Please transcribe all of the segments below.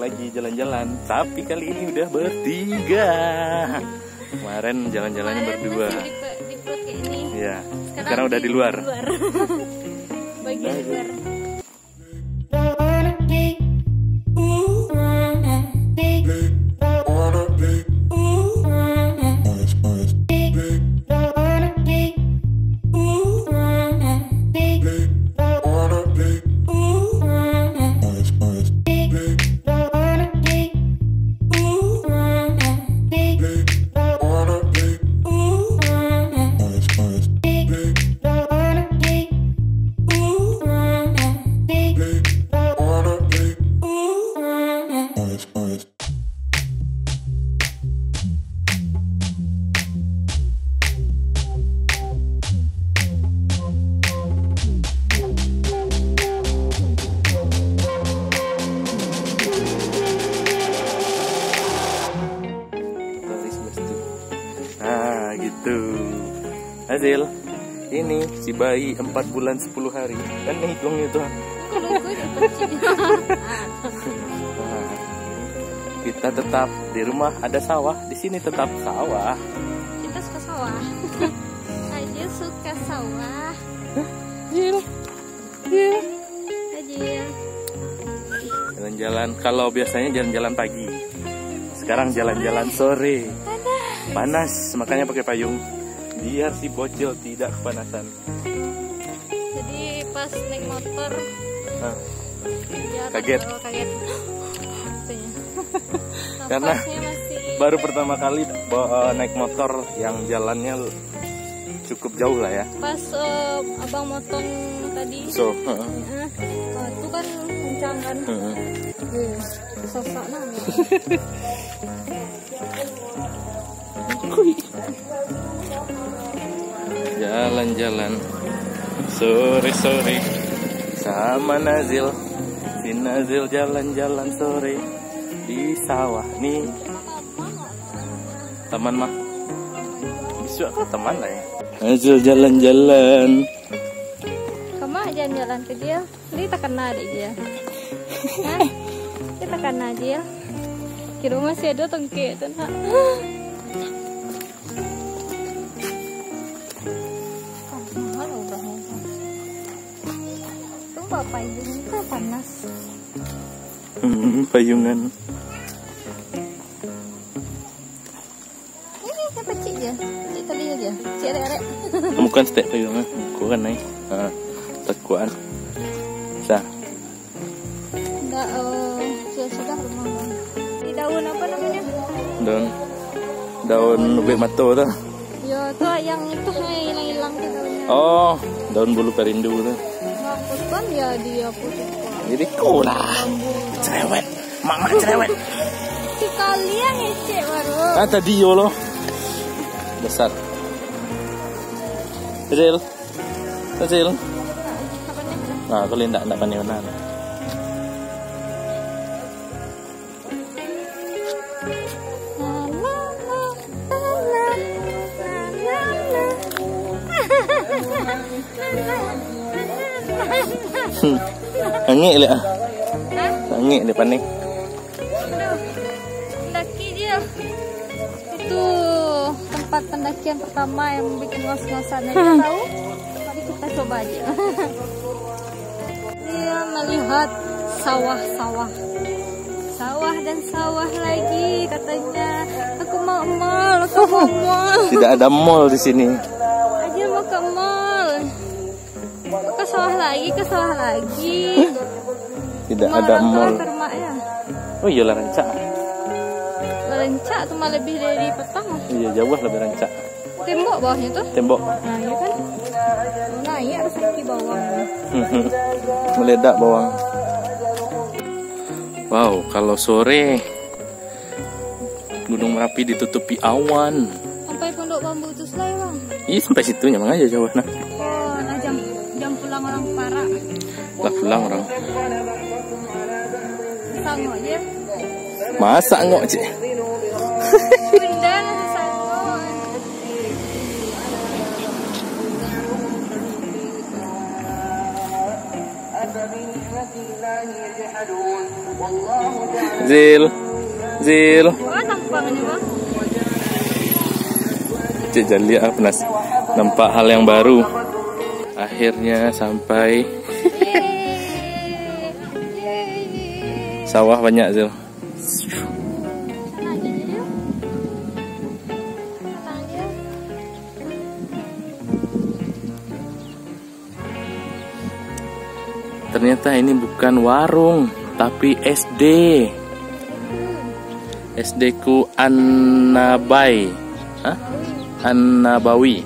lagi jalan-jalan. Tapi kali ini udah bertiga. Kemarin jalan-jalannya berdua. Di perut kayak ini. Iya. Sekarang udah di luar. Bagian luar. Azil, ini si bayi 4 bulan 10 hari. Kan ngitungnya tuh. Kita tetap di rumah ada sawah, di sini tetap sawah. Kita suka sawah. Aja suka sawah. Jil. Ajil. Jalan-jalan, kalau biasanya jalan-jalan pagi. Sekarang jalan-jalan sore. Panas, makanya pakai payung. Biar si bocil tidak kepanasan. Jadi pas naik motor kaget. Kaget. Karena baru pertama kali naik motor yang jalannya cukup jauh lah ya. Pas abang motong tadi. Itu kan kencang kan. Sesak namanya. Jalan-jalan sore-sore sama Nazil. Si Nazil jalan-jalan sore di sawah nih. Teman mah bisa ke teman lah ya. Nazil jalan-jalan. Kamu jalan-jalan ke dia, dia tak kena deh dia. Kita kena dia. Kira masih ada tengke tuh nak. Payung itu panas. Payungan. Ini apa cik je? Cik tali aja. Cik rek. Bukan setiap payungan. Kau kan naik. Tekuan. Sah. Enggak. Sudah rumah. Di daun apa namanya? Daun ubek mato tuh. Ya tuh yang itu hilang-hilang tuh daunnya. Oh, daun bulu perindu tuh. Kan ya dia putih. Jadi kau lah cerewet, mama cerewet. Si kalian ya cek baru. Tadi yo lo besar. Kecil. Nah, kau lindak nak paneonan. Angin lihat. Angin depan nih. Pendaki dia. Itu tempat pendakian pertama yang bikin ngos-ngosan. Tahu? Mari kita coba aja. Dia melihat sawah-sawah. Sawah dan sawah lagi katanya. Aku mau mall. Tidak ada mall di sini. Aja mau ke mall. Ke sawah lagi. Tidak ada mall. Oh iya lah rancak. Rancak tuh malah lebih dari petang. Iya jauh lebih rancak. Tembok bawahnya tuh. Tembok. Nah iya kan. Naik harus kaki bawang. Meledak bawang. Wow, kalau sore Gunung Merapi ditutupi awan. Sampai Pondok Bambu itu selai bang. Iya sampai situ nyamang aja jauh nah. Oh, nah jam pulang orang Para. Lah pulang orang. Sanggup aja. Masa ngok cik? Bunda nasi sanggup. Zil. Wah, tampangnya bang. Cik Jali penas nampak hal yang baru. Akhirnya sampai sawah banyak Zil. Ternyata ini bukan warung, tapi SD. SD ku An-Nabai. Hah? An-Nabawi.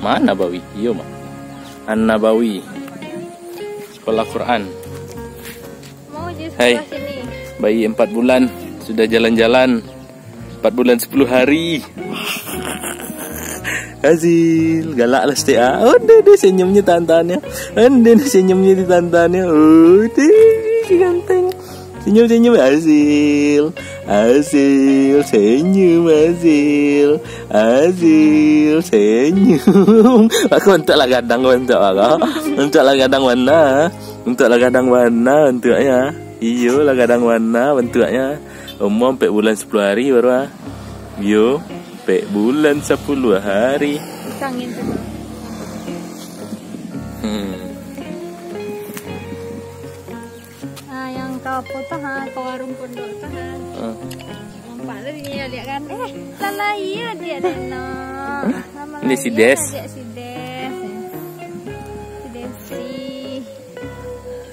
Mana Nabawi? Iya, Mak. An-Nabawi. Sekolah Quran. Mau di sekolah Hai. sini. Bayi 4 bulan sudah jalan-jalan. 4 bulan 10 hari. Azil, galak lah setiap. Oh, deh senyumnya tantannya. Senyumnya di tantannya. Oh, deh si ganteng. Senyum Azil. Senyum Azil. Senyum. Aku untuklah gadang untuk aku. Untuklah gadang warna. Untuknya. Iyo lah gadang warna bentuknya. Umum 4 bulan 10 hari baru. Yo. 4 bulan 10 hari. Kangen tuh. Nah, yang kau foto ke warung pondok tuh. Nampak lah dia lihat kan. Lala iya dia Dena. Ini si Des. Si Desi.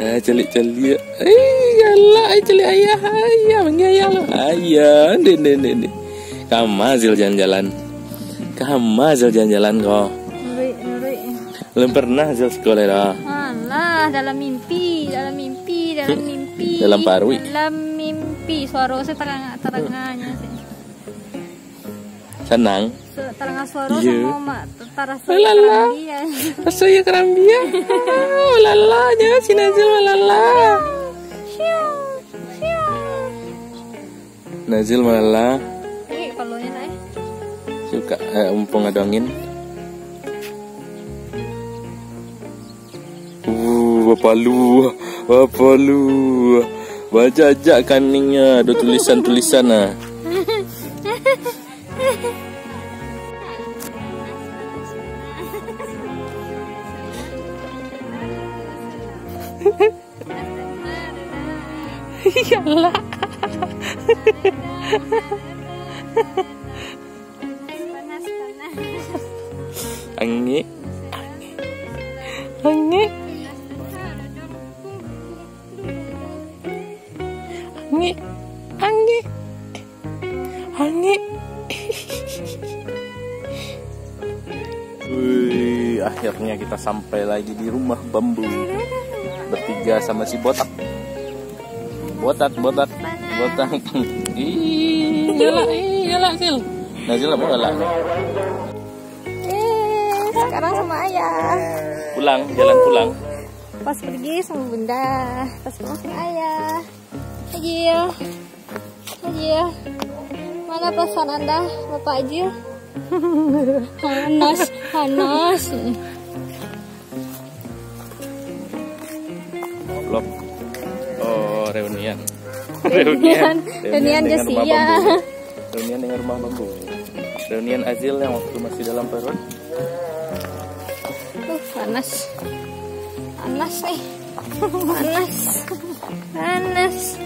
Celik. Galak celik ayah. Mengayah lo. Ayah. Nih. Kamazil jalan-jalan kau. Nuri. Belum pernah Zil sekolah dah. Alah, dalam mimpi. Dalam parwi. Dalam mimpi, suara saya terangnya sih. Senang. Terangnya suara Iya. sama mak terasa Lala. dia. Saya kerambia. Lalanya si Nazil lala. Nazil malah Ini palonya naik. suka umpung ada angin. Bapak lu. Baca kaningnya ada tulisan-tulisan ah. Iyalah. Panas. Angin. Wih, akhirnya kita sampai lagi di rumah bambu. Bertiga sama si botak. Iyalah Sil. Nazil apa galak? Sekarang sama ayah. Jalan pulang. Pas pergi sama bunda, pas pulang sama ayah. Ajil. Mana pesan Anda, Bapak Ajil? Panas. Vlog. Oh, reunian Reunian dengan rumah Jasia. bambu. Reunian dengan rumah bambu. Reunian Azil yang waktu masih dalam perut. Panas nih. Panas.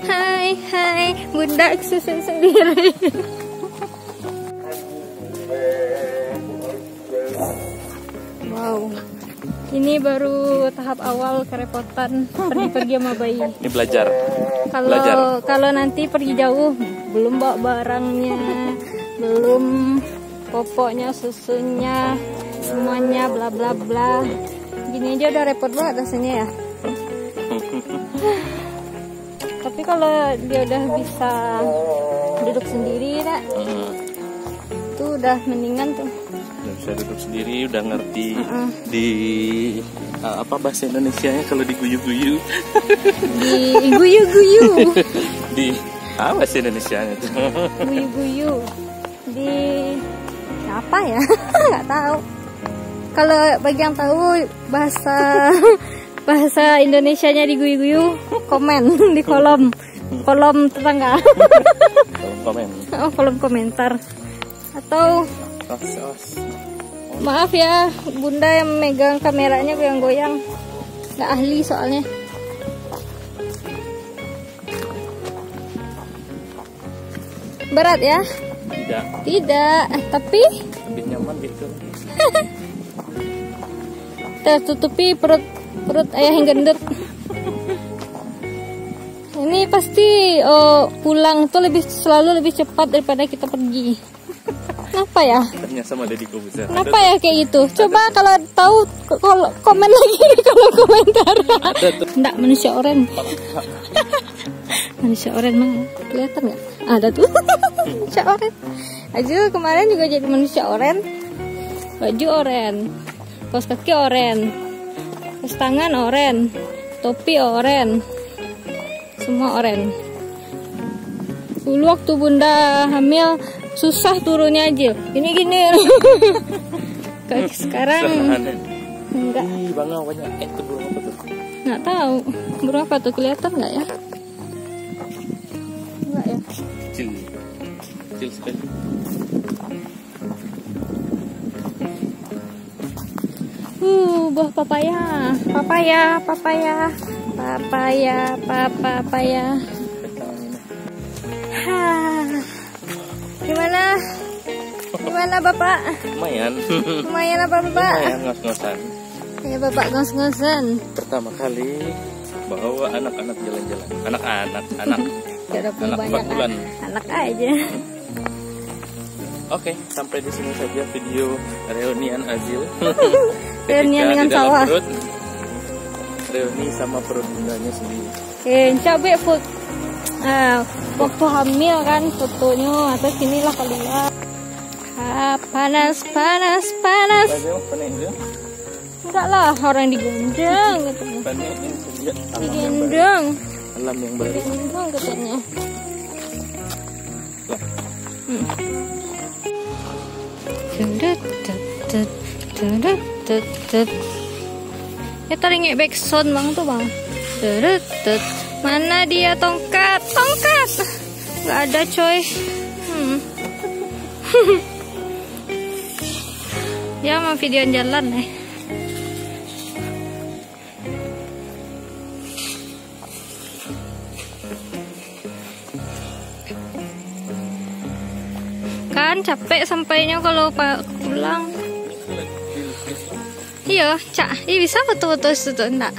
Hai, bunda susun sendiri. Wow. Ini baru tahap awal kerepotan pergi sama bayi. Ini belajar. Kalau nanti pergi jauh, belum bawa barangnya, belum popoknya, susunya, semuanya bla bla bla. Gini aja udah repot banget rasanya ya. Tapi kalau dia udah bisa duduk sendiri, itu udah mendingan tuh. Udah bisa duduk sendiri, udah ngerti di apa bahasa Indonesianya kalau diguyu-guyu. Di guyu-guyu. Di apa bahasa Indonesianya tuh? Guyu-guyu. Di apa ya? Nggak tahu. Kalau bagi yang tahu bahasa bahasa Indonesianya diguyu-guyu, komen di kolom tetangga. Komen. Oh, kolom komentar. Atau maaf ya, Bunda yang megang kameranya goyang-goyang, nggak ahli soalnya. Berat ya? Tidak, tapi lebih nyaman gitu. Tertutupi perut ayah yang gendut. Ini pasti pulang tuh selalu lebih cepat daripada kita pergi. Kenapa ya? Ternyata sama Deddy Kobuzer. Kenapa ya kayak gitu? Coba kalau tahu komen lagi di kolom komentar. Enggak, manusia oren. Manusia oren mah kelihatan nggak? Ada tuh. Manusia oren. Azil kemarin juga jadi manusia oren. Baju oren, kaos kaki oren, kaos tangan oren, topi oren, semua oren. Dulu waktu Bunda hamil susah turunnya aja, gini. Kayak sekarang enggak. Bangau banyak. Itu burung apa tuh? Nggak tahu burung apa tuh, kelihatan nggak ya? Enggak ya? Kecil sekali. Buah papaya. Gimana Bapak? Lumayan. Lumayan apa Bapak? Lumayan ngos-ngosan. Ya Bapak ngos-ngosan. Pertama kali bawa anak-anak jalan-jalan. Anak. Gak ada Anak banyak 4 bulan. anak aja. Oke, sampai di sini saja video reunian Azil. Reunian dengan di dalam sawah. perut, reuni sama perut bundanya sendiri. Cabe waktu hamil kan fotonya atau sinilah keluar. Panas. Enggak lah, orang digendong gitu. Digendong. Alam yang baru. Digendong katanya. Ya taringnya backsound bang tuh bang. Mana dia tongkat? Nggak ada coy. Ya mau videoan jalan nih. Kan capek sampainya kalau pulang. Iya, Cak. Bisa foto-foto itu enggak?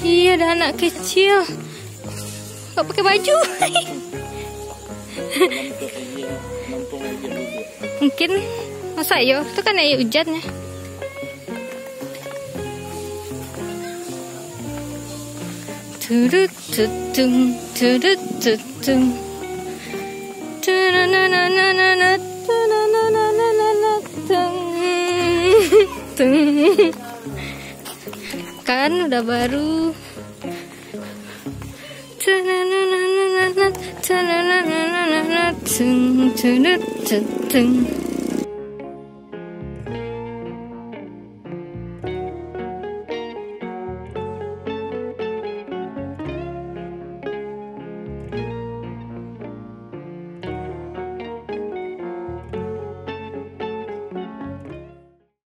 Iya, ada anak kecil. Gak pakai baju. Mungkin masa yo, itu kan ya hujannya. Kan udah baru.